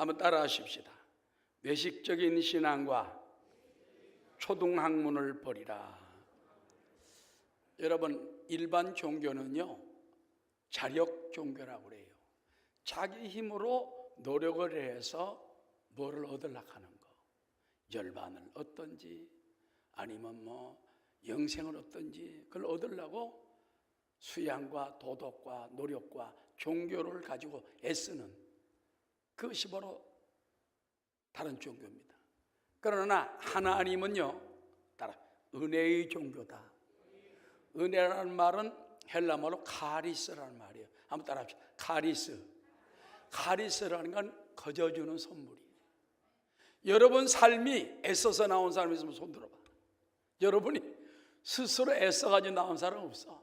한번 따라 하십시다. 외식적인 신앙과 초등학문을 버리라. 여러분, 일반 종교는요, 자력 종교라고 그래요. 자기 힘으로 노력을 해서 뭐를 얻으려고 하는 거. 열반을 얻든지 아니면 영생을 얻든지 그걸 얻으려고 수양과 도덕과 노력과 종교를 가지고 애쓰는 그것이 바로 다른 종교입니다. 그러나 하나님은요, 따라 은혜의 종교다. 은혜라는 말은 헬라말로 카리스라는 말이에요. 한번 따라 합시다. 카리스. 카리스라는 건 거저주는 선물이에요. 여러분 삶이 애써서 나온 사람 있으면 손 들어봐. 여러분이 스스로 애써가지고 나온 사람 없어.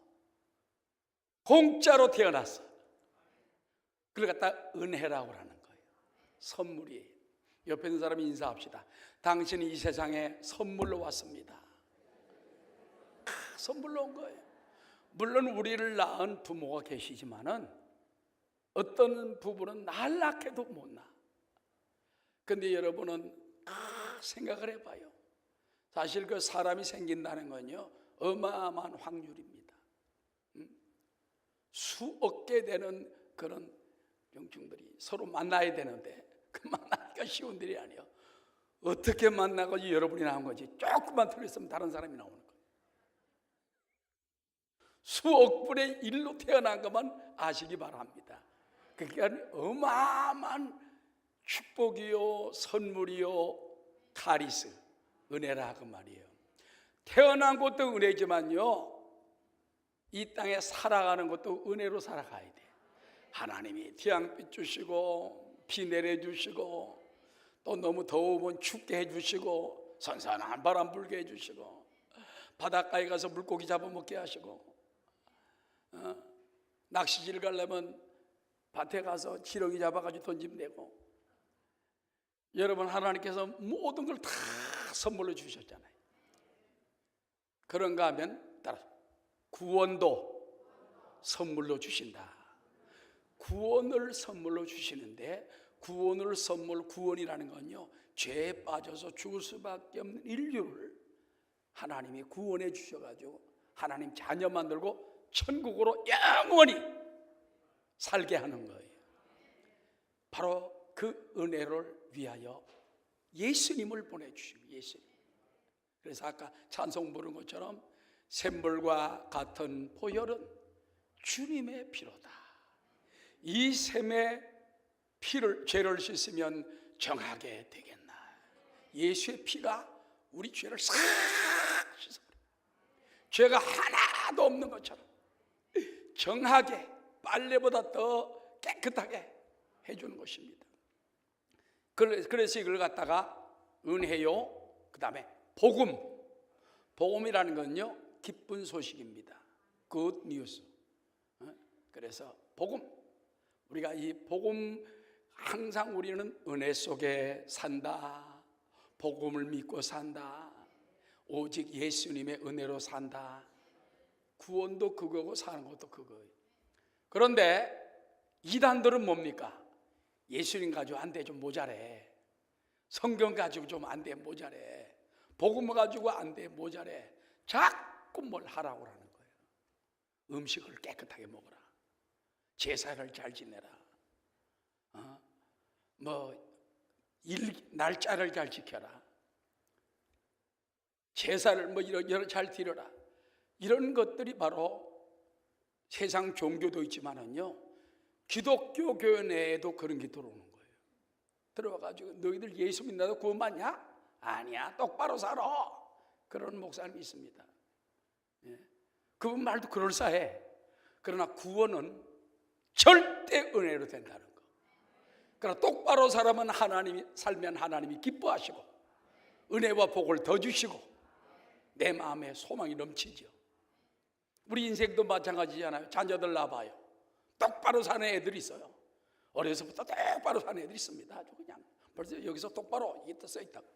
공짜로 태어났어. 그걸 갖다 은혜라고 하는 거예요. 선물이에요. 옆에 있는 사람이 인사합시다. 당신이 이 세상에 선물로 왔습니다. 선물로 온 거예요. 물론 우리를 낳은 부모가 계시지만은 어떤 부부는 날 낳게도 못 낳아. 근데 여러분은 생각을 해봐요. 사실 그 사람이 생긴다는 건요, 어마어마한 확률입니다. 수억 개 되는 그런 영충들이 서로 만나야 되는데 그 만나기가 쉬운 일이 아니에요. 어떻게 만나고 여러분이 나온 거지. 조금만 틀렸으면 다른 사람이 나오는 거예요. 수억 분의 1로 태어난 것만 아시기 바랍니다. 그러니까 어마어마한 축복이요, 선물이요, 카리스, 은혜라 그 말이에요. 태어난 것도 은혜지만요, 이 땅에 살아가는 것도 은혜로 살아가야 돼. 하나님이 태양빛 주시고 비 내려주시고 또 너무 더우면 춥게 해주시고 선선한 바람 불게 해주시고 바닷가에 가서 물고기 잡아먹게 하시고 낚시질 가려면 밭에 가서 지렁이 잡아가지고 던지면 되고. 여러분, 하나님께서 모든 걸 다 선물로 주셨잖아요. 그런가 하면 따라 구원도 선물로 주신다. 구원을 선물로 주시는데 구원이라는 건요, 죄에 빠져서 죽을 수밖에 없는 인류를 하나님이 구원해 주셔가지고 하나님 자녀 만들고 천국으로 영원히 살게 하는 거예요. 바로 그 은혜를 위하여 예수님을 보내주시고, 예수님. 그래서 아까 찬송 부른 것처럼 샘물과 같은 보혈은 주님의 피로다. 이 샘의 피를, 죄를 씻으면 정하게 되겠나. 예수의 피가 우리 죄를 싹 씻어버려요. 죄가 하나도 없는 것처럼 정하게, 빨래보다 더 깨끗하게 해주는 것입니다. 그래서 이걸 갖다가 은혜요, 그 다음에 복음이라는 건요, 기쁜 소식입니다. Good news. 그래서 복음, 우리가 이 복음, 항상 우리는 은혜 속에 산다, 복음을 믿고 산다, 오직 예수님의 은혜로 산다. 구원도 그거고 사는 것도 그거예요. 그런데 이단들은 뭡니까? 예수님 가지고 안 돼, 좀 모자래. 성경 가지고 좀 안 돼, 모자래. 복음 가지고 안 돼, 모자래. 자꾸 뭘 하라고 하는 거예요. 음식을 깨끗하게 먹어라, 제사를 잘 지내라, 날짜를 잘 지켜라, 제사를 여러 잘 드려라. 이런 것들이 바로 세상 종교도 있지만은요, 기독교 교회 내에도 그런 게 들어오는 거예요. 들어와가지고 너희들 예수 믿는다고 구원 받냐? 아니야, 똑바로 살아. 그런 목사님이 있습니다. 그분 말도 그럴싸해. 그러나 구원은 절대 은혜로 된다는 거. 그러나 똑바로 살면 하나님이 기뻐하시고 은혜와 복을 더 주시고 내 마음에 소망이 넘치죠. 우리 인생도 마찬가지잖아요. 자녀들 낳아봐요. 똑바로 사는 애들이 있어요. 어려서부터 똑바로 사는 애들이 있습니다. 아주 그냥 벌써 여기서 똑바로 이게 써 있다고.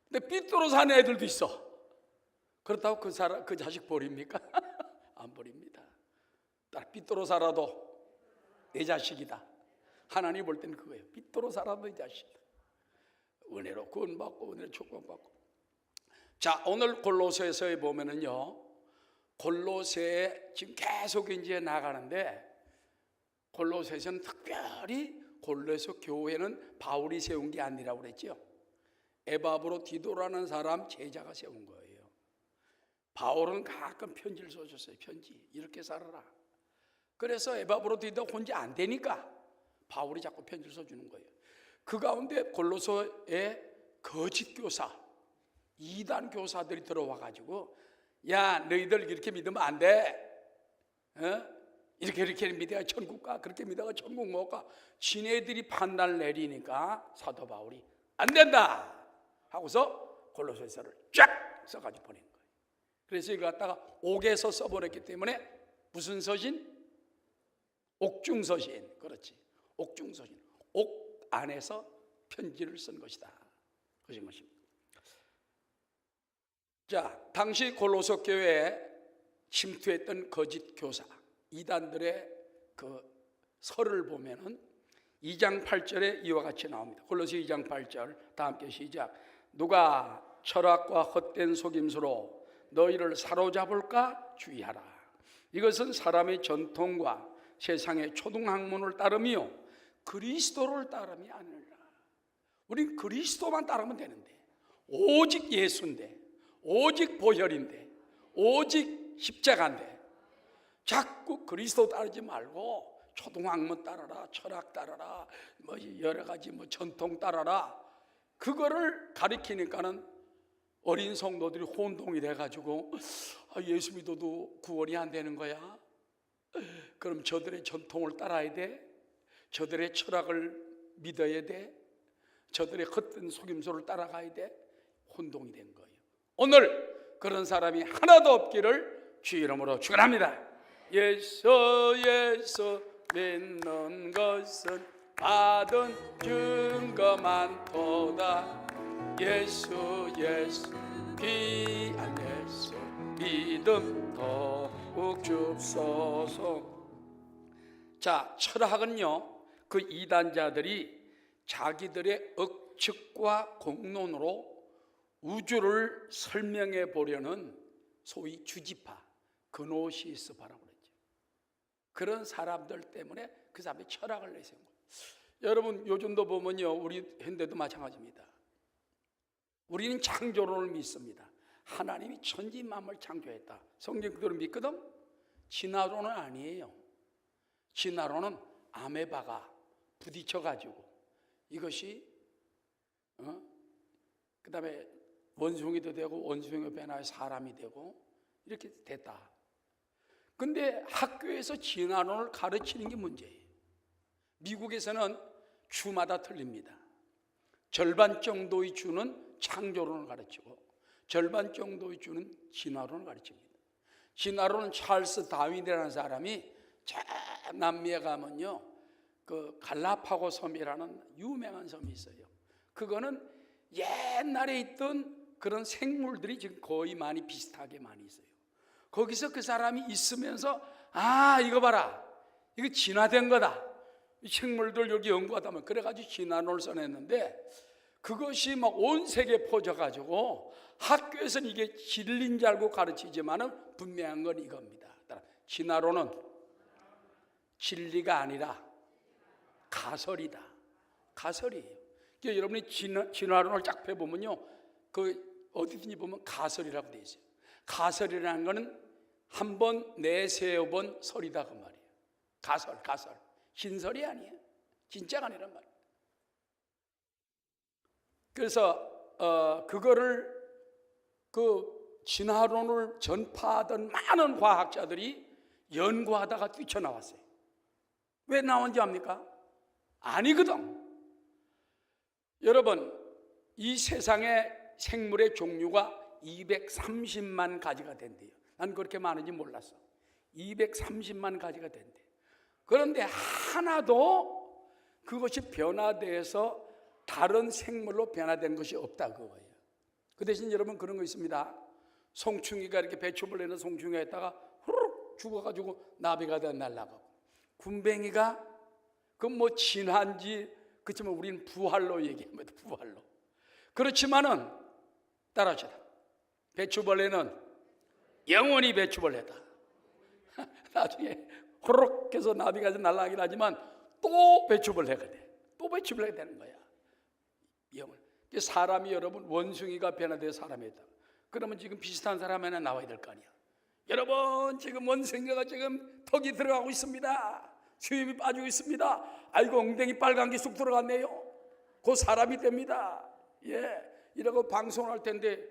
근데 삐뚤어 사는 애들도 있어. 그렇다고 그 자식 버립니까? 안 버립니다. 삐뚤어 살아도 내 자식이다. 하나님 볼 때는 그거예요. 빛으로 살아도 이 자식 은혜로 구원받고 은혜로 축복받고. 자, 오늘 골로새서에 보면은요, 골로새에 지금 계속 이제 나가는데, 골로새서는 특별히 골로새 교회는 바울이 세운 게 아니라고 그랬죠. 에바브로디도라는 사람 제자가 세운 거예요. 바울은 가끔 편지를 써줬어요. 편지, 이렇게 살아라. 그래서 에바브로디도 혼자 안 되니까 바울이 자꾸 편지를 써주는 거예요. 그 가운데 골로새에 거짓 교사, 이단 교사들이 들어와 가지고, 야, 너희들 이렇게 믿으면 안 돼. 이렇게 믿어야 천국 가. 그렇게 믿어야 천국 못 가. 지네들이 판단을 내리니까 사도 바울이 안 된다 하고서 골로새서를 쫙 써가지고 보낸 거예요. 그래서 이거 갖다가 옥에서 써버렸기 때문에 무슨 서신? 옥중서신. 그렇지, 옥중서신. 옥 안에서 편지를 쓴 것이다, 그런 것입니다. 자, 당시 골로새 교회에 침투했던 거짓 교사, 이단들의 그 설을 보면은 2장 8절에 이와 같이 나옵니다. 골로새 2장 8절, 다 함께 시작. 누가 철학과 헛된 속임수로 너희를 사로잡을까 주의하라. 이것은 사람의 전통과 세상의 초등학문을 따르며 그리스도를 따름이 아니라. 우린 그리스도만 따르면 되는데, 오직 예수인데, 오직 보혈인데, 오직 십자가인데, 자꾸 그리스도 따르지 말고 초등학문 따라라, 철학 따라라, 뭐 여러 가지 뭐 전통 따라라, 그거를 가리키니까는 어린 성도들이 혼동이 돼가지고, 예수 믿어도 구원이 안 되는 거야? 그럼 저들의 전통을 따라야 돼? 저들의 철학을 믿어야 돼? 저들의 헛된 속임수를 따라가야 돼? 혼동이 된 거예요. 오늘 그런 사람이 하나도 없기를 주 이름으로 축원합니다. 예수 믿는 것은 받은 증거만도다. 예수 귀한 예수 믿음 더욱 줍소서. 자, 철학은요, 그 이단자들이 자기들의 억측과 공론으로 우주를 설명해 보려는 소위 주지파, 그노시스파라고 그랬죠. 그런 사람들 때문에 그 사람이 철학을 내세운 거예요. 여러분, 요즘도 보면요, 우리 현대도 마찬가지입니다. 우리는 창조론을 믿습니다. 하나님이 천지 만물 창조했다. 성경 그대로 믿거든? 진화론은 아니에요. 진화론은 아메바가 부딪혀가지고 이것이 그 다음에 원숭이도 되고 원숭이 변화해 사람이 되고 이렇게 됐다. 근데 학교에서 진화론을 가르치는 게 문제예요. 미국에서는 주마다 틀립니다. 절반 정도의 주는 창조론을 가르치고 절반 정도의 주는 진화론을 가르칩니다. 진화론은 찰스 다윈이라는 사람이 저 남미에 가면요, 그 갈라파고 섬이라는 유명한 섬이 있어요. 그거는 옛날에 있던 그런 생물들이 지금 거의 많이 비슷하게 많이 있어요. 거기서 그 사람이 있으면서, 이거 봐라, 이거 진화된 거다, 이 생물들 여기 연구하다면, 그래가지고 진화론을 써냈는데, 그것이 막 온 세계에 퍼져가지고 학교에서는 이게 진리인 줄 알고 가르치지만은 분명한 건 이겁니다. 진화론은 진리가 아니라 가설이다. 가설이에요. 그러니까 여러분이 진화론을 쫙 펴보면요, 그 어디든지 보면 가설이라고 되어 있어요. 가설이라는 거는 한 번 내세어 본 설이다, 그 말이에요. 가설. 진설이 아니에요. 진짜가 아니란 말이에요. 그래서 그거를 그 진화론을 전파하던 많은 과학자들이 연구하다가 뛰쳐나왔어요. 왜 나온지 압니까? 아니거든. 여러분, 이 세상에 생물의 종류가 230만 가지가 된대요. 난 그렇게 많은지 몰랐어. 230만 가지가 된대. 그런데 하나도 그것이 변화돼서 다른 생물로 변화된 것이 없다, 그거예요. 그 대신 여러분, 그런 거 있습니다. 송충이가 이렇게 배추를 내는 송충이가 있다가 후루룩 죽어가지고 나비가 다 날아가고, 군뱅이가 그건 뭐 진한지, 그렇지만 우리는 부활로 얘기합니다. 부활로. 그렇지만은 따라하시다. 배추벌레는 영원히 배추벌레다. 나중에 호록 해서 나비가 날아가긴 하지만 또 배추벌레가 돼. 또 배추벌레가 되는 거야. 영원. 사람이 여러분 원숭이가 변화되어 사람이 있다. 그러면 지금 비슷한 사람 하나 나와야 될 거 아니야. 여러분 지금 원숭이가 지금 턱이 들어가고 있습니다. 수염이 빠지고 있습니다. 아이고 엉덩이 빨간 게 쑥 들어갔네요. 그 사람이 됩니다. 예, 이러고 방송할 텐데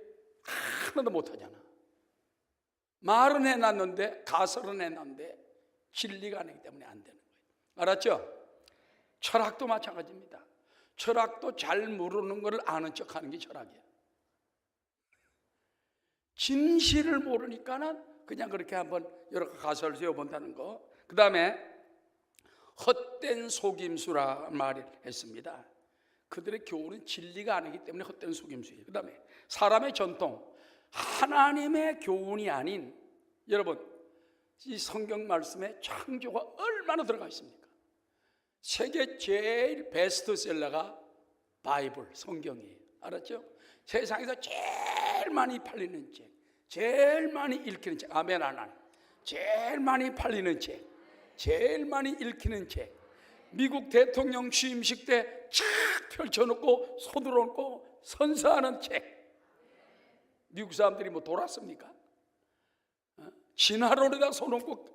하나도 못하잖아. 말은 해놨는데 가설은 해놨는데 진리가 아니기 때문에 안 되는 거예요. 알았죠? 철학도 마찬가지입니다. 철학도 잘 모르는 것을 아는 척하는 게 철학이야. 진실을 모르니까는 그냥 그렇게 한번 여러 가설을 세워본다는 거. 그 다음에 헛된 속임수라 말을 했습니다. 그들의 교훈은 진리가 아니기 때문에 헛된 속임수예요. 그 다음에 사람의 전통, 하나님의 교훈이 아닌, 여러분 이 성경 말씀에 창조가 얼마나 들어가 있습니까? 세계 제일 베스트셀러가 바이블, 성경이에요. 알았죠? 세상에서 제일 많이 팔리는 책, 제일 많이 읽히는 책, 아멘 안 하네. 제일 많이 팔리는 책, 제일 많이 읽히는 책, 미국 대통령 취임식 때 쫙 펼쳐놓고 서둘러놓고 선사하는 책. 미국 사람들이 뭐 돌았습니까? 진화론에다 손놓고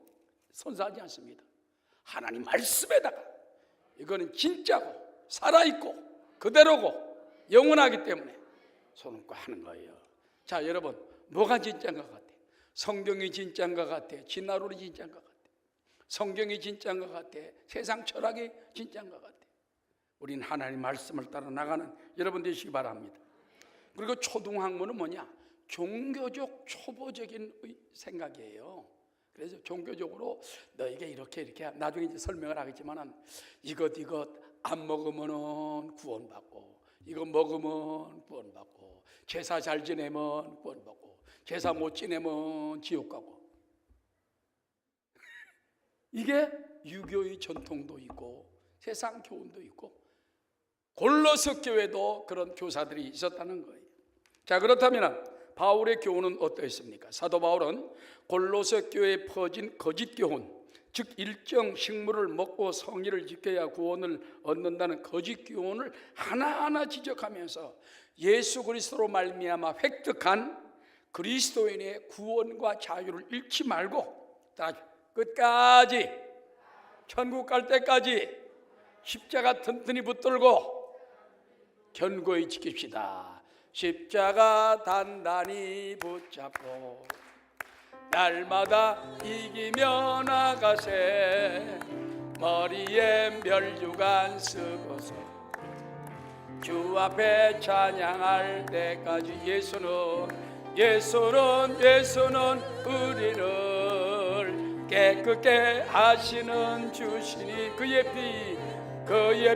선사하지 않습니다. 하나님 말씀에다가 이거는 진짜고 살아있고 그대로고 영원하기 때문에 손놓고 하는 거예요. 자, 여러분 뭐가 진짜인 것 같아? 성경이 진짜인 것 같아? 진화론이 진짜인 것 같아? 성경이 진짜인 것 같아? 세상 철학이 진짜인 것 같아? 우리는 하나님 말씀을 따라 나가는 여러분 되시기 바랍니다. 그리고 초등학문은 뭐냐? 종교적 초보적인 생각이에요. 그래서 종교적으로 너에게 이렇게 나중에 이제 설명을 하겠지만은 이것 안 먹으면은 구원받고, 이거 먹으면 구원받고, 제사 잘 지내면 구원받고, 제사 못 지내면 지옥 가고. 이게 유교의 전통도 있고 세상 교훈도 있고 골로새 교회도 그런 교사들이 있었다는 거예요. 자, 그렇다면 바울의 교훈은 어떠했습니까? 사도 바울은 골로새 교회에 퍼진 거짓 교훈, 즉 일정 식물을 먹고 성의를 지켜야 구원을 얻는다는 거짓 교훈을 하나하나 지적하면서 예수 그리스도로 말미암아 획득한 그리스도인의 구원과 자유를 잃지 말고 끝까지 천국 갈 때까지 십자가 튼튼히 붙들고 견고히 지킵시다. 십자가 단단히 붙잡고 날마다 이기며 나가세. 머리에 멸류관 쓰고서 주 앞에 찬양할 때까지 예수는 우리를 깨끗게 하시는 주시니 그의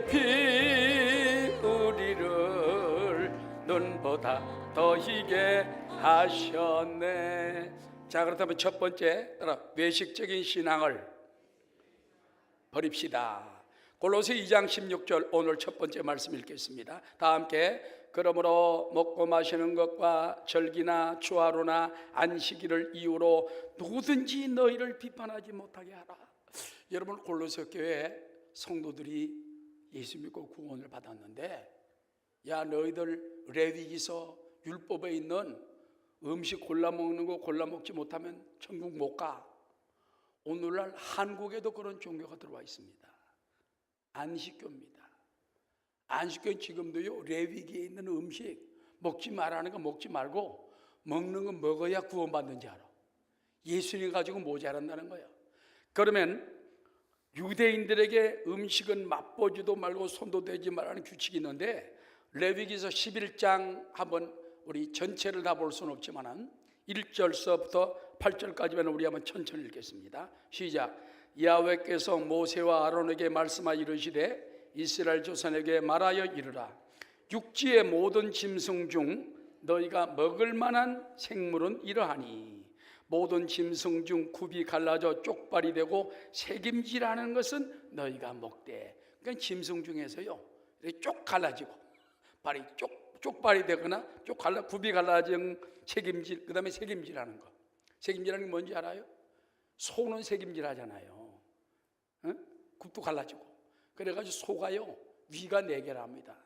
피 우리를 눈보다 더 희게 하셨네. 자, 그렇다면 첫 번째, 외식적인 신앙을 버립시다. 골로새 2장 16절 오늘 첫 번째 말씀 읽겠습니다. 다 함께. 그러므로 먹고 마시는 것과 절기나 추하루나 안식일을 이유로 누구든지 너희를 비판하지 못하게 하라. 여러분 골로새 교회 성도들이 예수 믿고 구원을 받았는데, 야 너희들 레위기서 율법에 있는 음식 골라 먹는 거 골라 먹지 못하면 천국 못 가. 오늘날 한국에도 그런 종교가 들어와 있습니다. 안식교입니다. 안식교는 지금도요 레위기에 있는 음식 먹지 말라는 거 먹지 말고 먹는 거 먹어야 구원받는지 알아. 예수님 가지고 모자란다는 거예요. 그러면 유대인들에게 음식은 맛보지도 말고 손도 대지 말라는 규칙이 있는데, 레위기서 11장 한번 우리 전체를 다 볼 수는 없지만 1절서부터 8절까지만 우리 한번 천천히 읽겠습니다. 시작. 야훼께서 모세와 아론에게 말씀하여 이르시되 이스라엘 조상에게 말하여 이르라. 육지의 모든 짐승 중 너희가 먹을 만한 생물은 이러하니 모든 짐승 중 굽이 갈라져 쪽발이 되고 새김질하는 것은 너희가 먹되 그러니까 짐승 중에서요, 이렇게 쪽 갈라지고 발이 쪽발이 되거나 굽이 갈라진 책임질, 그 다음에 책임질하는 거. 책임질하는 게 뭔지 알아요? 소는 책임질 하잖아요. 응? 굽도 갈라지고. 그래가지고 소가요, 위가 4개랍니다.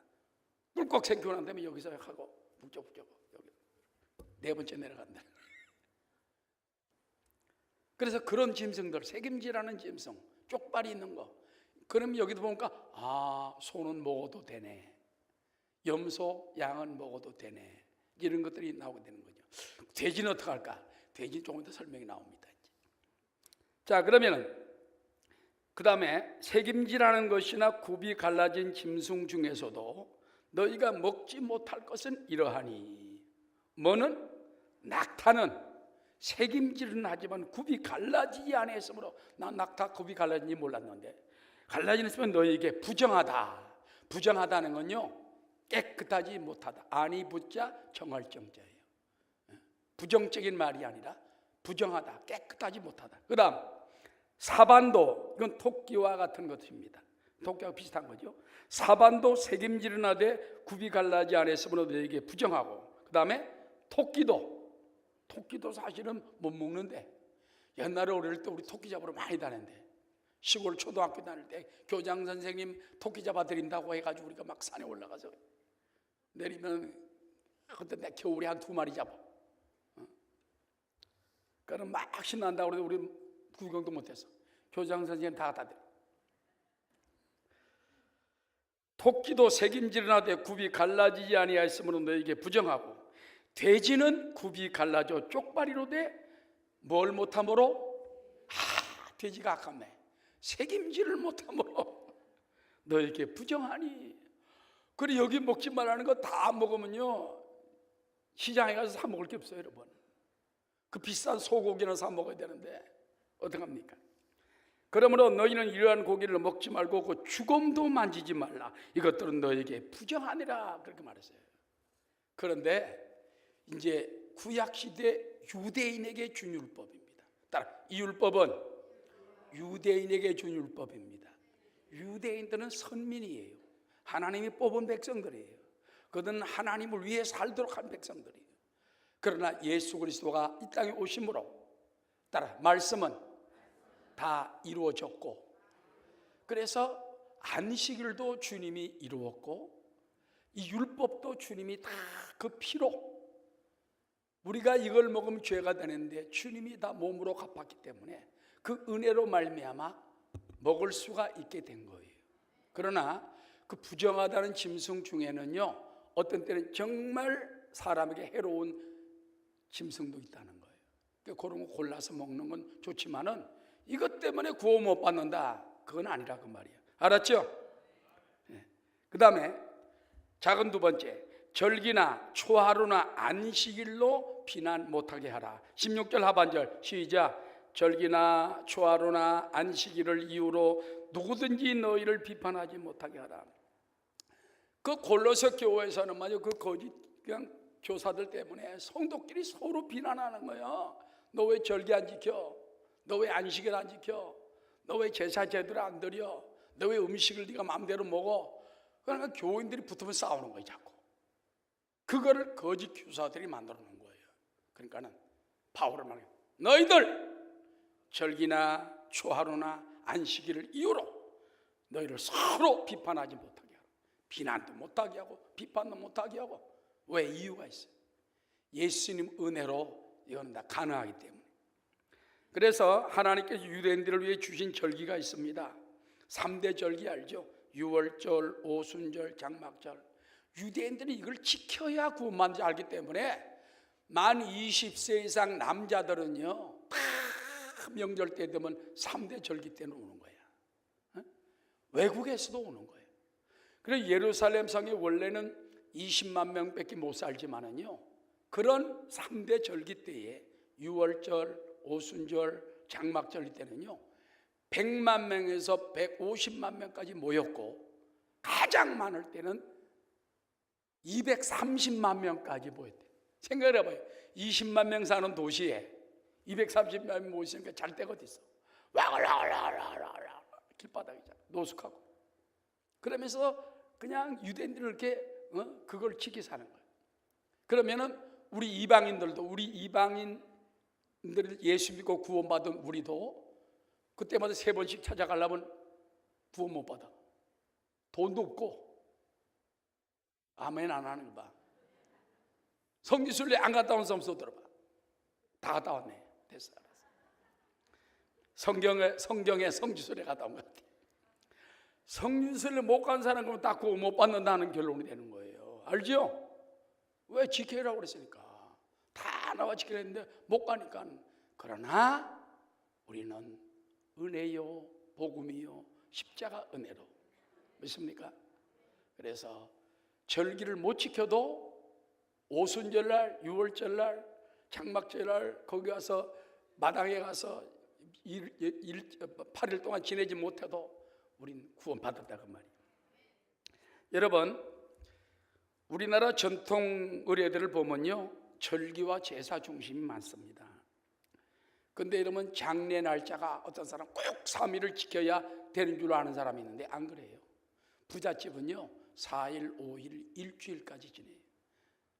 꿀꺽 생기고 난 다음에 여기서 하고 북적북적 여기 4번째 내려간다. 그래서 그런 짐승들, 책임질하는 짐승, 쪽발이 있는 거. 그럼 여기도 보니까 소는 먹어도 되네. 염소, 양은 먹어도 되네. 이런 것들이 나오게 되는 거죠. 돼지는 어떻게 할까? 돼지 조금 더 설명이 나옵니다. 자, 그러면은 그 다음에 책임질하는 것이나 굽이 갈라진 짐승 중에서도 너희가 먹지 못할 것은 이러하니, 뭐는 낙타는 책임질은 하지만 굽이 갈라지지 아니했으므로, 난 낙타 굽이 갈라진지 몰랐는데 갈라지는 있으면 너희에게 부정하다. 부정하다는 건요, 깨끗하지 못하다. 아니 붙자 정할정자예요. 부정적인 말이 아니라 부정하다, 깨끗하지 못하다. 그 다음 사반도, 이건 토끼와 같은 것입니다. 토끼와 비슷한 거죠. 사반도 책임질은 하되 굽이 갈라지 않았으므로 너에게 부정하고, 그 다음에 토끼도 사실은 못 먹는데, 옛날에 어릴 때 우리 토끼 잡으러 많이 다녔는데, 시골 초등학교 다닐 때 교장 선생님 토끼 잡아 드린다고 해가지고 우리가 막 산에 올라가서 내리면 그때 내 겨울에 한 2마리 잡아. 그럼 막 신난다고 그래도 우리 구경도 못했어. 교장 선생님 다 갖다 드려. 토끼도 책임질은 하되 굽이 갈라지지 아니하였으므로 너에게 부정하고, 돼지는 굽이 갈라져 쪽발이로 돼 뭘 못함으로? 돼지가 아깝네. 책임질을 못함으로 너에게 부정하니. 그래, 여기 먹지 말라는 거 다 먹으면요, 시장에 가서 사 먹을 게 없어요, 여러분. 그 비싼 소고기나 사 먹어야 되는데 어떡합니까? 그러므로 너희는 이러한 고기를 먹지 말고 그 주검도 만지지 말라. 이것들은 너에게 부정하니라. 그렇게 말했어요. 그런데 이제 구약시대 유대인에게 준 율법입니다. 따라 이 율법은 유대인에게 준 율법입니다. 유대인들은 선민이에요. 하나님이 뽑은 백성들이에요. 그들은 하나님을 위해 살도록 한 백성들이에요. 그러나 예수 그리스도가 이 땅에 오심으로, 따라 말씀은 다 이루어졌고, 그래서 안식일도 주님이 이루었고, 이 율법도 주님이 다 그 피로, 우리가 이걸 먹으면 죄가 되는데 주님이 다 몸으로 갚았기 때문에 그 은혜로 말미암아 먹을 수가 있게 된 거예요. 그러나 그 부정하다는 짐승 중에는요, 어떤 때는 정말 사람에게 해로운 짐승도 있다는 거예요. 그러니까 그런 거 골라서 먹는 건 좋지만은 이것 때문에 구원 못 받는다, 그건 아니라 그 말이에요. 알았죠? 네. 그 다음에 작은 2번째, 절기나 초하루나 안식일로 비난 못하게 하라. 16절 하반절 시작. 절기나 초하루나 안식일을 이유로 누구든지 너희를 비판하지 못하게 하라. 그 골로새 교회에서는 말이죠, 그 거짓 그냥 교사들 때문에 성도끼리 서로 비난하는 거예요. 너 왜 절기 안 지켜? 너 왜 안식일 안 지켜? 너 왜 제사 제대로 안 드려? 너 왜 음식을 네가 마음대로 먹어? 그러니까 교인들이 붙으면 싸우는 거예요, 자꾸. 그거를 거짓 교사들이 만들어 놓은 거예요. 그러니까는 바울은 말해요. 너희들 절기나 초하루나 안식일을 이유로 너희를 서로 비판하지 못하게 하고, 비난도 못하게 하고 비판도 못하게 하고. 왜? 이유가 있어요. 예수님 은혜로 이건 다 가능하기 때문에. 그래서 하나님께서 유대인들을 위해 주신 절기가 있습니다. 3대 절기 알죠? 유월절, 오순절, 장막절. 유대인들이 이걸 지켜야 구원받는지 알기 때문에 만 20세 이상 남자들은요, 다 명절 때 되면 3대 절기 때는 오는 거야. 외국에서도 오는 거예요. 그래서 예루살렘 성이 원래는 20만 명밖에 못 살지만은요, 그런 3대 절기 때에 유월절, 오순절, 장막절 때는요 100만 명에서 150만 명까지 모였고, 가장 많을 때는 230만 명까지 모였대. 생각을 해봐요. 20만 명 사는 도시에 230만 명 모이니까 잘 데가 어디 있어? 와글와글와글와글 길바닥이잖아. 노숙하고. 그러면서 그냥 유대인들을 이렇게 그걸 지키 사는 거예요. 그러면은 우리 이방인들도, 우리 이방인들 예수 믿고 구원받은 우리도 그때마다 3번씩 찾아가려면 구원 못 받아. 돈도 없고. 아멘 안 하는 거 봐. 성지순례 안 갔다 온 사람 써 들어봐. 다 갔다 왔네. 됐어. 성경에 성지순례 갔다 온 것 같아. 성지순례 못 간 사람은 다 구원 못 받는다는 결론이 되는 거예요. 알죠? 왜 지켜라고 그랬으니까. 다 나와 지키라 했는데 못 가니까. 그러나 우리는 은혜요, 복음이요, 십자가 은혜로 믿습니까? 그래서 절기를 못 지켜도 오순절날, 유월절날, 장막절날 거기 가서 마당에 가서 8일 동안 지내지 못해도 우린 구원받았다 그 말이에요. 여러분, 우리나라 전통 의례들을 보면요, 절기와 제사 중심이 많습니다. 근데 이러면 장례 날짜가 어떤 사람 꼭 3일을 지켜야 되는 줄 아는 사람이 있는데 안 그래요. 부잣집은요 4일, 5일, 일주일까지 지내요.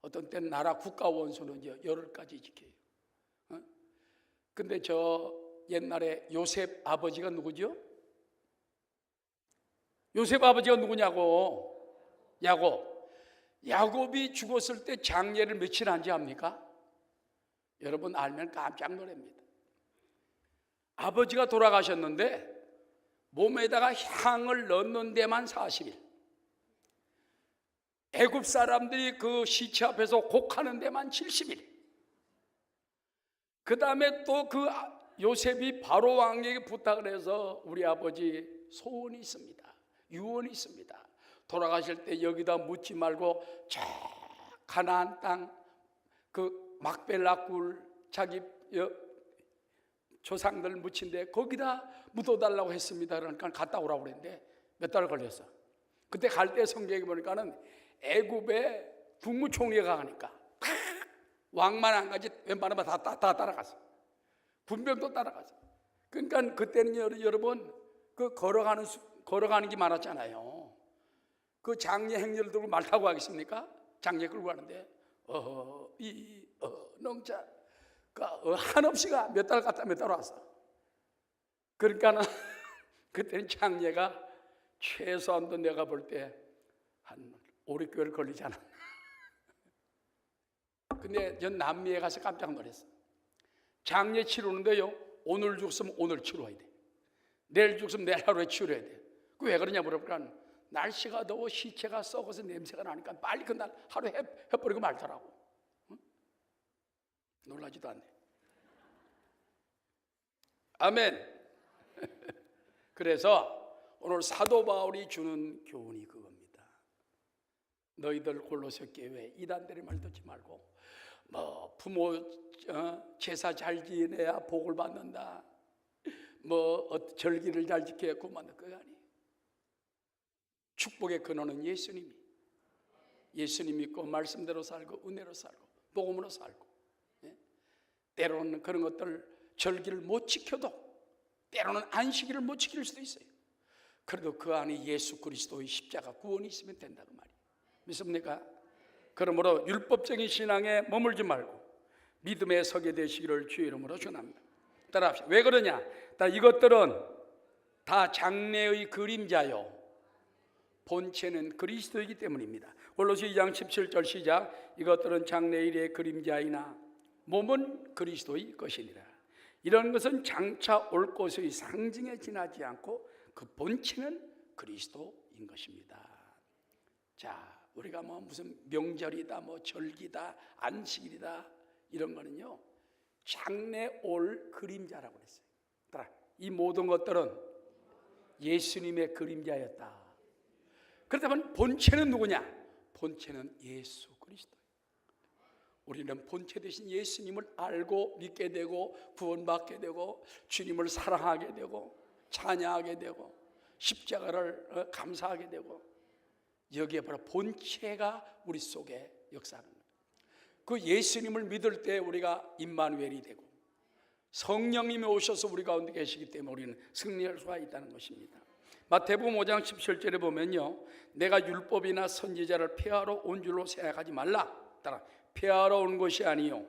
어떤 때는 나라 국가 원수는 열흘까지 지켜요. 근데 저 옛날에 요셉 아버지가 누구죠? 요셉 아버지가 누구냐고? 야곱이 죽었을 때 장례를 며칠 한지 압니까? 여러분 알면 깜짝 놀랍니다. 아버지가 돌아가셨는데 몸에다가 향을 넣는 데만 40일, 애굽 사람들이 그 시체 앞에서 곡하는 데만 70일, 그 다음에 또 그 요셉이 바로 왕에게 부탁을 해서 우리 아버지 소원이 있습니다, 유언이 있습니다. 돌아가실 때 여기다 묻지 말고 저 가나안 땅 그 막벨라 굴 자기 조상들 묻힌 데 거기다 묻어달라고 했습니다. 그러니까 갔다 오라고 그랬는데 몇 달 걸렸어. 그때 갈 때 성경에 보니까는 애굽의 국무총리가 가니까 왕만 안 가지 웬만하면 다 따라갔어. 군병도 따라갔어. 그러니까 그때는 여러분 그 걸어가는 게 많았잖아요. 그 장례 행렬을 들고 말 타고 가겠습니까? 장례 끌고 가는데 농자 한없이가 몇 달 갔다 몇 달 왔어. 그러니까는 그때는 장례가 최소한도 내가 볼 때 한 5, 6개월 걸리지 않았나. 근데 전 남미에 가서 깜짝 놀랐어. 장례 치르는데요, 오늘 죽으면 오늘 치러야 돼. 내일 죽으면 내일 하루에 치러야 돼. 그 왜 그러냐 물어보니까 날씨가 더워 시체가 썩어서 냄새가 나니까 빨리 그날 하루 해버리고 말더라고. 응? 놀라지도 않네. 아멘. 그래서 오늘 사도 바울이 주는 교훈이 그겁니다. 너희들 골로새 교회 이단들의 말 듣지 말고 뭐 부모 제사 잘 지내야 복을 받는다, 뭐 절기를 잘 지켜야 구원받는 그거 아니에요. 축복의 근원은 예수님 믿고 말씀대로 살고 은혜로 살고 복음으로 살고, 때로는 그런 것들 절기를 못 지켜도 때로는 안식일을 못 지킬 수도 있어요. 그래도 그 안에 예수 그리스도의 십자가 구원이 있으면 된다고 말이에요. 믿습니까? 그러므로 율법적인 신앙에 머물지 말고 믿음에 서게 되시기를 주의 이름으로 축원합니다. 따라합시다. 왜 그러냐? 이것들은 다 장래의 그림자요 본체는 그리스도이기 때문입니다. 골로새 2장 17절 시작. 이것들은 장래의 일의 그림자이나 몸은 그리스도의 것이니라. 이런 것은 장차 올 것의 상징에 지나지 않고 그 본체는 그리스도인 것입니다. 자, 우리가 뭐 무슨 명절이다, 뭐 절기다, 안식일이다 이런 거는요 장래 올 그림자라고 그랬어요. 이 모든 것들은 예수님의 그림자였다. 그렇다면 본체는 누구냐? 본체는 예수 그리스도. 우리는 본체 되신 예수님을 알고 믿게 되고 구원받게 되고 주님을 사랑하게 되고 찬양하게 되고 십자가를 감사하게 되고, 여기에 바로 본체가 우리 속에 역사하는 거예요. 그 예수님을 믿을 때 우리가 임마누엘이 되고 성령님이 오셔서 우리 가운데 계시기 때문에 우리는 승리할 수가 있다는 것입니다. 마태복음 5장 17절에 보면요, 내가 율법이나 선지자를 폐하러 온 줄로 생각하지 말라. 따라 폐하러 온 것이 아니요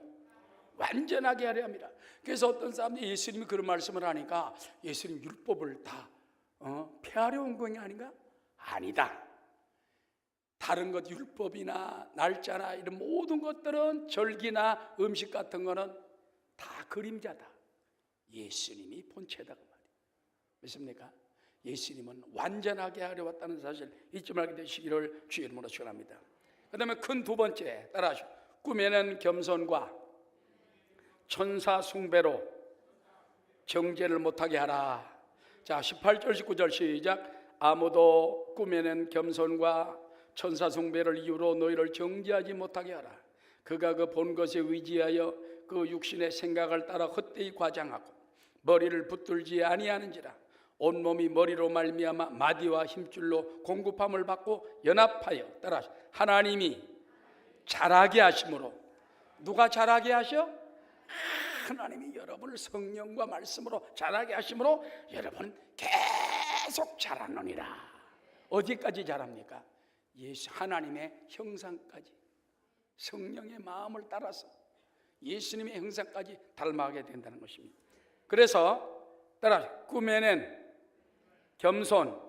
완전하게 하려 합니다. 그래서 어떤 사람들이 예수님이 그런 말씀을 하니까 예수님 율법을 다 폐하려 온 것이 아닌가? 아니다. 다른 것 율법이나 날짜나 이런 모든 것들은 절기나 음식 같은 거는 다 그림자다. 예수님이 본체다 그 말이에요. 믿습니까? 예수님은 완전하게 하려 왔다는 사실 잊지 말게 되시기를 주의 이름으로 축원합니다. 그 다음에 큰 두 번째 따라하시오. 꿈에는 겸손과 천사 숭배로 정죄를 못하게 하라. 자, 18절 19절 시작. 아무도 꿈에는 겸손과 천사 숭배를 이유로 너희를 정죄하지 못하게 하라. 그가 그 본 것에 의지하여 그 육신의 생각을 따라 헛되이 과장하고 머리를 붙들지 아니하는지라. 온몸이 머리로 말미암아 마디와 힘줄로 공급함을 받고 연합하여 따라 하나님이 자라게 하심으로. 누가 자라게 하셔? 하나님이 여러분을 성령과 말씀으로 자라게 하심으로 여러분은 계속 자라느니라. 어디까지 자랍니까? 예수 하나님의 형상까지, 성령의 마음을 따라서 예수님의 형상까지 닮아가게 된다는 것입니다. 그래서 따라 꿈에는 겸손,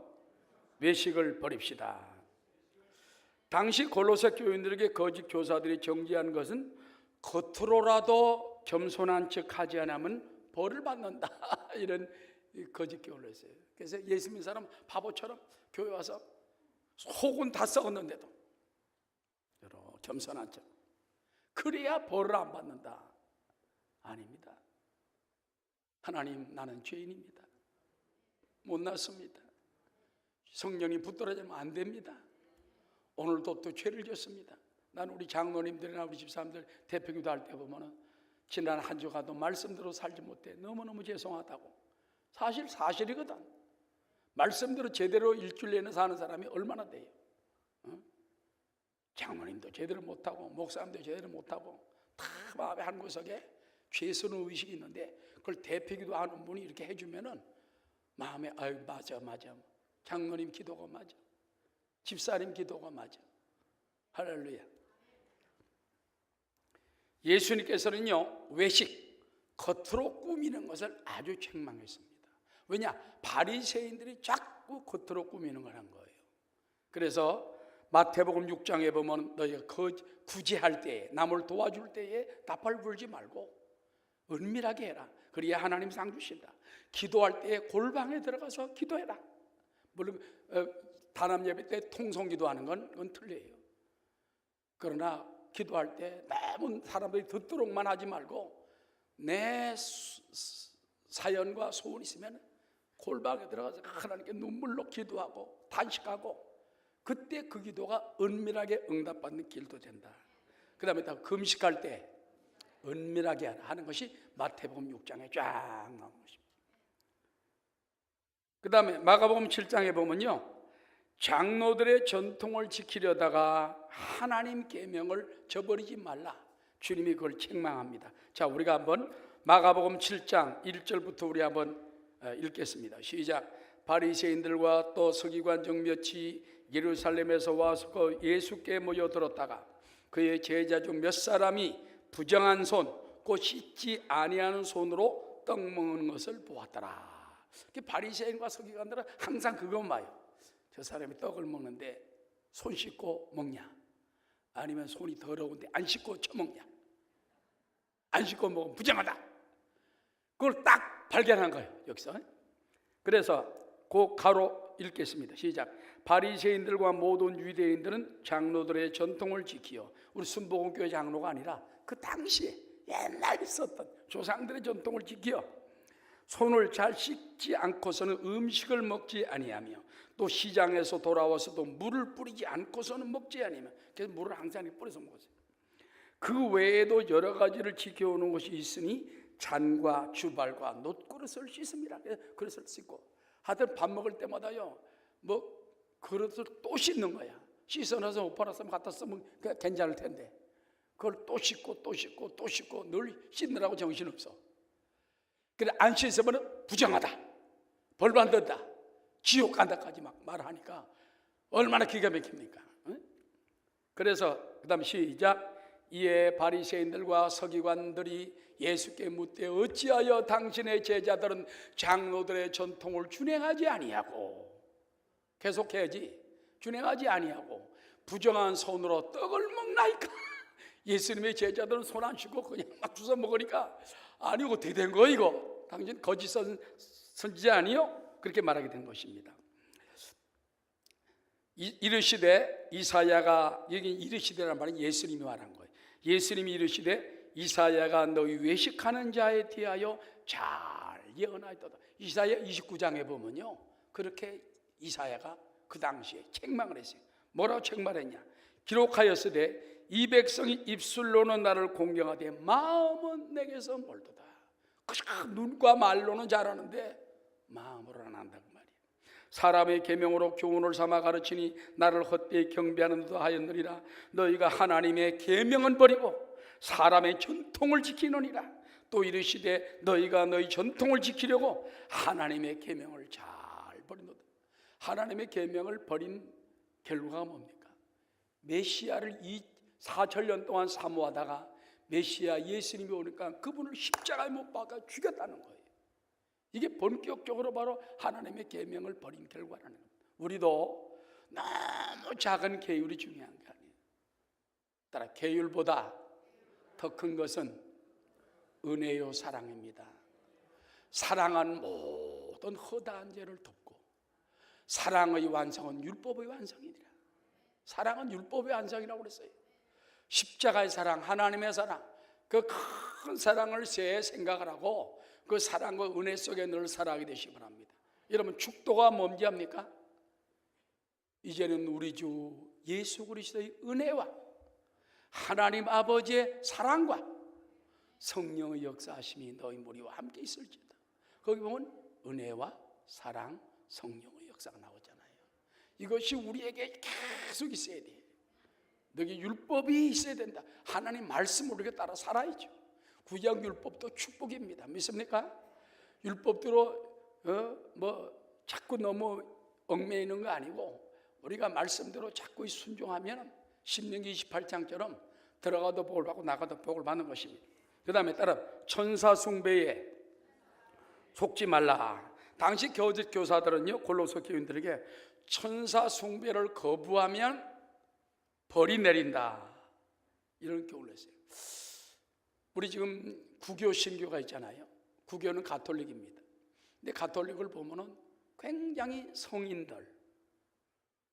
외식을 버립시다. 당시 골로새 교인들에게 거짓 교사들이 정죄한 것은 겉으로라도 겸손한 척 하지 않으면 벌을 받는다 이런 거짓 교훈을 했어요. 그래서 예수 믿는 사람 바보처럼 교회 와서 속은 다 썩었는데도 겸손한 척, 그래야 벌을 안 받는다. 아닙니다. 하나님, 나는 죄인입니다. 못났습니다. 성령이 붙들어지면 안 됩니다. 오늘도 또 죄를 졌습니다. 난 우리 장로님들이나 우리 집사람들 대표기도 할 때 보면은 지난 한 주간도 말씀대로 살지 못해 너무너무 죄송하다고. 사실이거든. 말씀대로 제대로 일주일 내내 사는 사람이 얼마나 돼요? 장로님도 제대로 못하고 목사님도 제대로 못하고 다 마음에 한 구석에 죄스러운 의식이 있는데 그걸 대표기도 하는 분이 이렇게 해주면은 마음에 아유 맞아 장로님 기도가 맞아, 집사님 기도가 맞아. 할렐루야. 예수님께서는요 외식, 겉으로 꾸미는 것을 아주 책망했습니다. 왜냐? 바리새인들이 자꾸 겉으로 꾸미는 걸 한 거예요. 그래서 마태복음 6장에 보면 너희가 구제할 때에, 남을 도와줄 때에 나팔 불지 말고 은밀하게 해라. 그래야 하나님 상 주신다. 기도할 때에 골방에 들어가서 기도해라. 물론 단합 예배 때 통성 기도하는 건 그건 틀려요. 그러나 기도할 때 너무 사람들이 듣도록만 하지 말고 내 사연과 소원이 있으면 골방에 들어가서 하나님께 눈물로 기도하고 단식하고 그때 그 기도가 은밀하게 응답받는 길도 된다. 그 다음에 다 금식할 때 은밀하게 하는 것이 마태복음 6장에 쫙 나오는 것입니다. 그 다음에 마가복음 7장에 보면요 장로들의 전통을 지키려다가 하나님 계명을 저버리지 말라. 주님이 그걸 책망합니다. 자, 우리가 한번 마가복음 7장 1절부터 우리 한번 읽겠습니다. 시작. 바리새인들과 또 서기관적 몇이 예루살렘에서 와서 그 예수께 모여들었다가 그의 제자 중 몇 사람이 부정한 손, 곧 씻지 아니하는 손으로 떡 먹는 것을 보았더라. 바리새인과 서기관들은 항상 그것만 봐요. 저 사람이 떡을 먹는데 손 씻고 먹냐, 아니면 손이 더러운데 안 씻고 처먹냐. 안 씻고 먹으면 부정하다. 그걸 딱 발견한 거예요 여기서. 그래서 그 가로 읽겠습니다. 시작. 바리새인들과 모든 유대인들은 장로들의 전통을 지키어, 우리 순복음교회 장로가 아니라 그 당시에 옛날에 있었던 조상들의 전통을 지키어 손을 잘 씻지 않고서는 음식을 먹지 아니하며 또 시장에서 돌아와서도 물을 뿌리지 않고서는 먹지 아니하며, 그래서 물을 항상 뿌려서 먹었어요. 그 외에도 여러 가지를 지켜오는 것이 있으니 잔과 주발과 놋그릇을 씻습니다. 그릇을 씻고 하여튼 밥 먹을 때마다요 뭐 그릇을 또 씻는 거야. 씻어놔서 못 팔았으면 갖다 쓰면 괜찮을 텐데 그걸 또 씻고 또 씻고 또 씻고 늘 씻느라고 정신없어. 그래 안 씻으면 부정하다, 벌 받는다, 지옥 간다까지 막 말하니까 얼마나 기가 막힙니까? 그래서 그 다음 시작. 이에 바리새인들과 서기관들이 예수께 묻되 어찌하여 당신의 제자들은 장로들의 전통을 준행하지 아니하고, 계속해야지, 준행하지 아니하고 부정한 손으로 떡을 먹나이까? 예수님의 제자들은 손 안 씻고 그냥 막 주워 먹으니까 아니 어떻게 된 거 이거? 당신 거짓 선지자 아니요? 그렇게 말하게 된 것입니다. 이르시되 이사야가, 여기 이르시되라는 말은 예수님이 말한 거예요. 예수님이 이르시되 이사야가 너희 외식하는 자에 대하여 잘 예언하였도다. 이사야 29장에 보면요, 그렇게 이사야가 그 당시에 책망을 했어요. 뭐라고 책망했냐? 기록하였으되 이 백성이 입술로는 나를 공경하되 마음은 내게서 멀도다. 그냥 눈과 말로는 잘하는데 마음으로는 안 한다고 말이에요. 사람의 계명으로 교훈을 삼아 가르치니 나를 헛되이 경배하는 듯 하였느니라. 너희가 하나님의 계명은 버리고 사람의 전통을 지키느니라. 또 이르시되 너희가 너희 전통을 지키려고 하나님의 계명을 잘 버리노다. 하나님의 계명을 버린 결과가 뭡니까? 메시아를 4천년 동안 사모하다가 메시아 예수님이 오니까 그분을 십자가에 못 박아 죽였다는 거예요. 이게 본격적으로 바로 하나님의 계명을 버린 결과라는 겁니다. 우리도 너무 작은 계율이 중요한 게 아니에요. 따라 계율보다 더 큰 것은 은혜요 사랑입니다. 사랑은 모든 허다한 죄를 덮고 사랑의 완성은 율법의 완성이니라. 사랑은 율법의 완성이라고 그랬어요. 십자가의 사랑, 하나님의 사랑, 그 큰 사랑을 새 생각을 하고 그 사랑과 은혜 속에 늘 살아가게 되시기 바랍니다. 여러분, 축도가 뭔지 압니까? 이제는 우리 주 예수 그리스도의 은혜와 하나님 아버지의 사랑과 성령의 역사하심이 너희 무리와 함께 있을지어다. 거기 보면 은혜와 사랑, 성령의 역사가 나오잖아요. 이것이 우리에게 계속 있어야 돼. 너희 율법이 있어야 된다. 하나님 말씀을 우리가 따라 살아야죠. 구약 율법도 축복입니다. 믿습니까? 율법대로 자꾸 너무 얽매이는 거 아니고 우리가 말씀대로 자꾸 순종하면 신명기 28장처럼 들어가도 복을 받고 나가도 복을 받는 것입니다. 그 다음에 따라 천사 숭배에 속지 말라. 당시 교사들은요, 골로새 교인들에게 천사 숭배를 거부하면 벌이 내린다, 이런 교훈을 했어요. 우리 지금 구교 신교가 있잖아요. 구교는 가톨릭입니다. 근데 가톨릭을 보면은 굉장히 성인들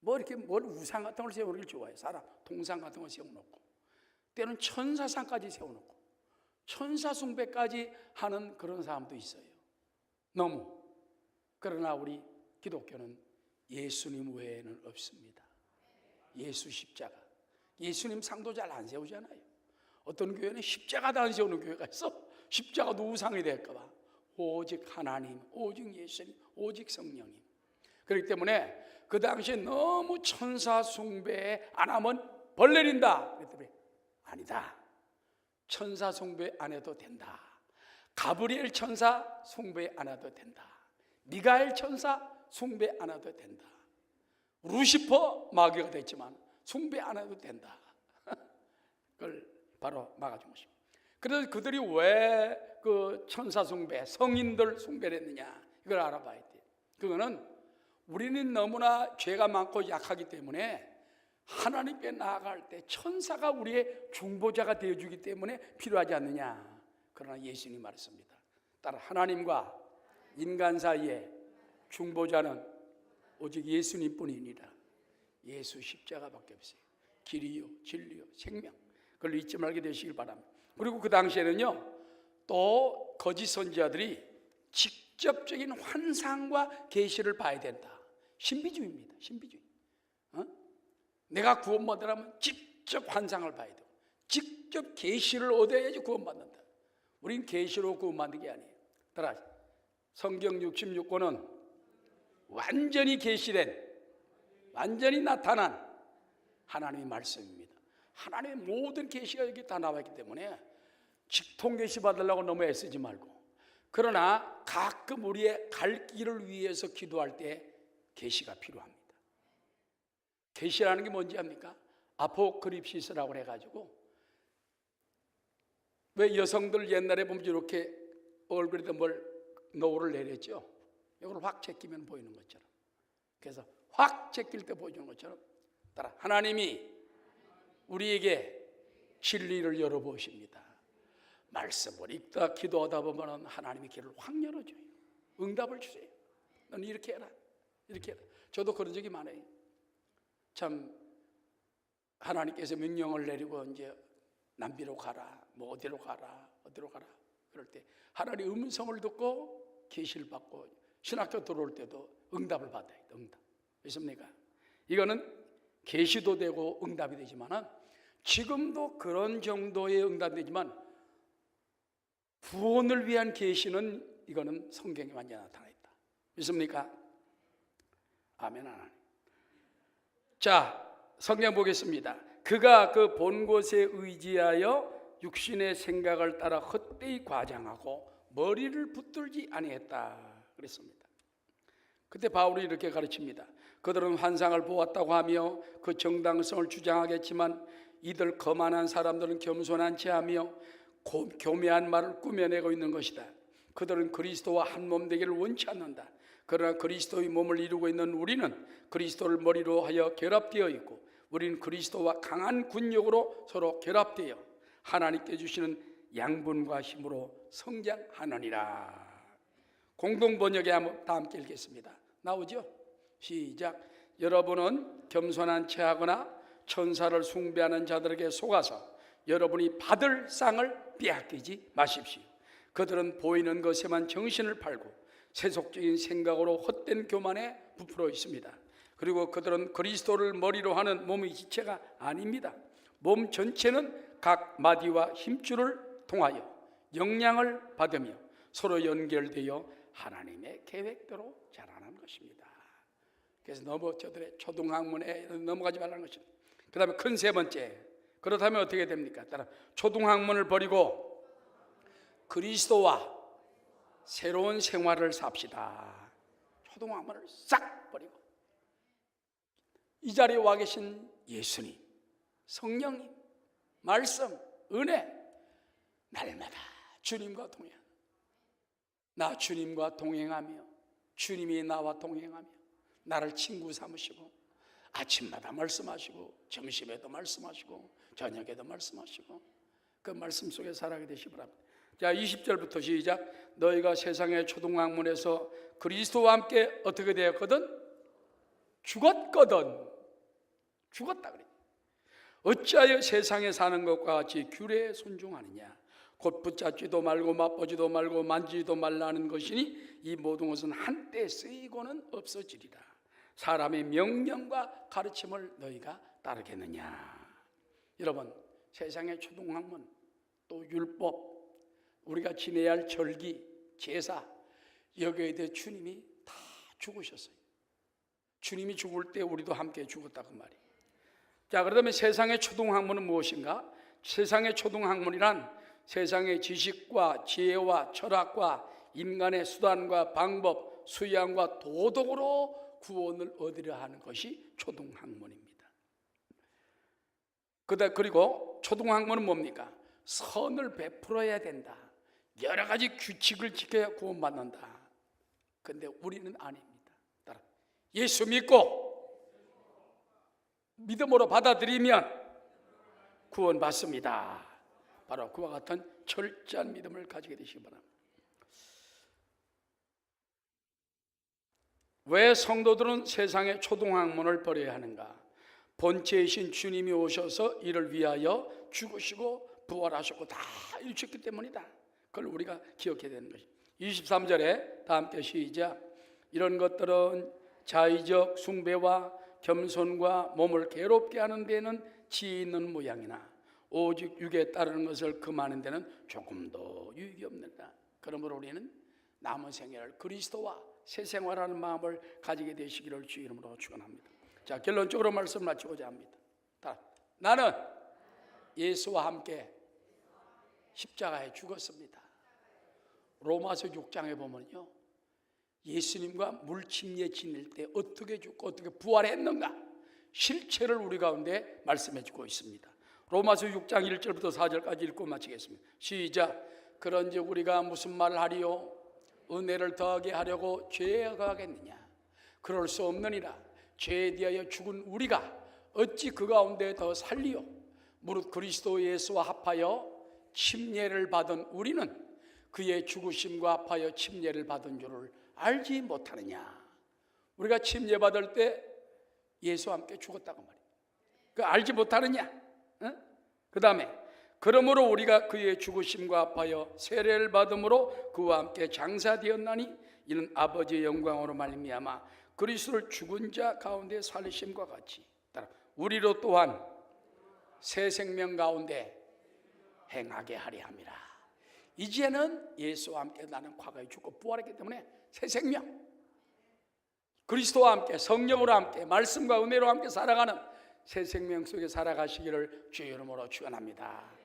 이렇게 우상 같은 걸 세우는 걸 좋아해요. 사람 동상 같은 걸 세워놓고 때로는 천사상까지 세워놓고 천사 숭배까지 하는 그런 사람도 있어요. 너무. 그러나 우리 기독교는 예수님 외에는 없습니다. 예수 십자가. 예수님 상도 잘 안 세우잖아요. 어떤 교회는 십자가도 안 세우는 교회가 있어. 십자가도 우상이 될까 봐. 오직 하나님, 오직 예수님, 오직 성령님. 그렇기 때문에 그 당시에 너무 천사 숭배 안 하면 벌 내린다 그랬더니 아니다. 천사 숭배 안 해도 된다. 가브리엘 천사 숭배 안 해도 된다. 미가엘 천사 숭배 안 해도 된다. 루시퍼 마귀가 됐지만 숭배 안 해도 된다. 그걸 바로 막아준 것입니다. 그래서 그들이 왜 그 천사 숭배, 성인들 숭배를 했느냐, 이걸 알아봐야 돼요. 그거는 우리는 너무나 죄가 많고 약하기 때문에 하나님께 나아갈 때 천사가 우리의 중보자가 되어주기 때문에 필요하지 않느냐. 그러나 예수님이 말했습니다. 따라 하나님과 인간 사이에 중보자는 오직 예수님뿐이니라. 예수 십자가밖에 없어요. 길이요 진리요 생명. 그걸 잊지 말게 되시길 바랍니다. 그리고 그 당시에는요, 또 거짓 선지자들이 직접적인 환상과 계시를 봐야 된다. 신비주의입니다. 신비주의. 내가 구원받으려면 직접 환상을 봐야 되고 직접 계시를 얻어야지 구원받는다. 우린 계시로 구원받는 게 아니에요. 따라 성경 66권은 완전히 계시된, 완전히 나타난 하나님의 말씀입니다. 하나님의 모든 계시가 여기 다 나와 있기 때문에 직통 계시 받으려고 너무 애쓰지 말고, 그러나 가끔 우리의 갈 길을 위해서 기도할 때 계시가 필요합니다. 계시라는 게 뭔지 압니까? 아포크립시스라고 해가지고, 왜 여성들 옛날에 보면 이렇게 얼굴에다 노을을 내렸죠? 이걸 확 제끼면 보이는 것처럼. 그래서 확 제낄 때 보여주는 것처럼 따라 하나님이 우리에게 진리를 열어보십니다. 말씀을 읽다 기도하다 보면 하나님의 길을 확 열어줘요. 응답을 주세요. 넌 이렇게 해라, 이렇게 해라. 저도 그런 적이 많아요. 참 하나님께서 명령을 내리고 이제 남비로 가라, 뭐 어디로 가라, 어디로 가라. 그럴 때 하나님의 음성을 듣고 계시를 받고 신학교 들어올 때도 응답을 받아야 돼. 응답. 있습니까? 이거는 계시도 되고 응답이 되지만은 지금도 그런 정도의 응답이 되지만 구원을 위한 계시는 이거는 성경에 완전히 나타나 있다. 믿습니까? 아멘. 하나님. 자, 성경 보겠습니다. 그가 그 본 곳에 의지하여 육신의 생각을 따라 헛되이 과장하고 머리를 붙들지 아니했다 그랬습니다. 그때 바울이 이렇게 가르칩니다. 그들은 환상을 보았다고 하며 그 정당성을 주장하겠지만 이들 거만한 사람들은 겸손한 체하며 교묘한 말을 꾸며내고 있는 것이다. 그들은 그리스도와 한 몸 되기를 원치 않는다. 그러나 그리스도의 몸을 이루고 있는 우리는 그리스도를 머리로 하여 결합되어 있고 우리는 그리스도와 강한 군력으로 서로 결합되어 하나님께 주시는 양분과 힘으로 성장하느니라. 공동 번역에 다 함께 읽겠습니다. 나오죠? 시작. 여러분은 겸손한 체하거나 천사를 숭배하는 자들에게 속아서 여러분이 받을 상을 빼앗기지 마십시오. 그들은 보이는 것에만 정신을 팔고 세속적인 생각으로 헛된 교만에 부풀어 있습니다. 그리고 그들은 그리스도를 머리로 하는 몸의 지체가 아닙니다. 몸 전체는 각 마디와 힘줄을 통하여 영향을 받으며 서로 연결되어 하나님의 계획대로 자라는 것입니다. 그래서 저들의 초등학문에 넘어가지 말라는 것입니다. 그 다음에 큰 세 번째, 그렇다면 어떻게 됩니까? 따라 초등학문을 버리고 그리스도와 새로운 생활을 삽시다. 초등학문을 싹 버리고 이 자리에 와 계신 예수님, 성령님, 말씀, 은혜, 날마다 주님과 동행. 나 주님과 동행하며 주님이 나와 동행하며 나를 친구 삼으시고 아침마다 말씀하시고 점심에도 말씀하시고 저녁에도 말씀하시고 그 말씀 속에 살아가게 되시기 바랍니다. 자, 20절부터 시작. 너희가 세상의 초등학문에서 그리스도와 함께 어떻게 되었거든? 죽었거든. 죽었다 그래. 어찌하여 세상에 사는 것과 같이 규례에 순종하느냐? 곧 붙잡지도 말고 맛보지도 말고 만지지도 말라는 것이니 이 모든 것은 한때 쓰이고는 없어지리라. 사람의 명령과 가르침을 너희가 따르겠느냐? 여러분, 세상의 초등학문 또 율법, 우리가 지내야 할 절기, 제사, 여기에 대해 주님이 다 죽으셨어요. 주님이 죽을 때 우리도 함께 죽었다 그 말이에요. 자, 그러면 세상의 초등학문은 무엇인가? 세상의 초등학문이란 세상의 지식과 지혜와 철학과 인간의 수단과 방법, 수양과 도덕으로 구원을 얻으려 하는 것이 초등학문입니다. 그리고 초등학문은 뭡니까? 선을 베풀어야 된다. 여러 가지 규칙을 지켜야 구원받는다. 그런데 우리는 아닙니다. 따라 예수 믿고 믿음으로 받아들이면 구원받습니다. 바로 그와 같은 철저한 믿음을 가지게 되시기 바랍니다. 왜 성도들은 세상의 초등학문을 버려야 하는가? 본체이신 주님이 오셔서 이를 위하여 죽으시고 부활하셨고 다 이루셨기 때문이다. 그걸 우리가 기억해야 되는 것입니다. 23절에 다 함께 시작. 이런 것들은 자의적 숭배와 겸손과 몸을 괴롭게 하는 데는 지혜 있는 모양이나 오직 육에 따르는 것을 금하는 데는 조금도 유익이 없는다. 그러므로 우리는 남은 생애를 그리스도와 새 생활하는 마음을 가지게 되시기를 주 이름으로 축원합니다. 자, 결론적으로 말씀 마치고자 합니다. 나는 예수와 함께 십자가에 죽었습니다. 로마서 6장에 보면요, 예수님과 물침례 지낼 때 어떻게 죽고 어떻게 부활했는가 실체를 우리 가운데 말씀해 주고 있습니다. 로마서 6장 1절부터 4절까지 읽고 마치겠습니다. 시작. 그런즉 우리가 무슨 말을 하리요? 은혜를 더하게 하려고 죄에 거하겠느냐? 그럴 수 없느니라. 죄에 대하여 죽은 우리가 어찌 그 가운데 더 살리요? 무릇 그리스도 예수와 합하여 침례를 받은 우리는 그의 죽으심과 합하여 침례를 받은 줄을 알지 못하느냐? 우리가 침례 받을 때 예수와 함께 죽었다고 말이에요. 그 알지 못하느냐? 그 다음에 그러므로 우리가 그의 죽으심과 합하여 세례를 받음으로 그와 함께 장사되었나니 이는 아버지의 영광으로 말미암아 그리스도를 죽은 자 가운데 살리심과 같이 우리로 또한 새 생명 가운데 행하게 하려 함이라. 이제는 예수와 함께 나는 과거에 죽고 부활했기 때문에 새 생명, 그리스도와 함께 성령으로 함께 말씀과 은혜로 함께 살아가는 새 생명 속에 살아가시기를 주의 이름으로 축원합니다.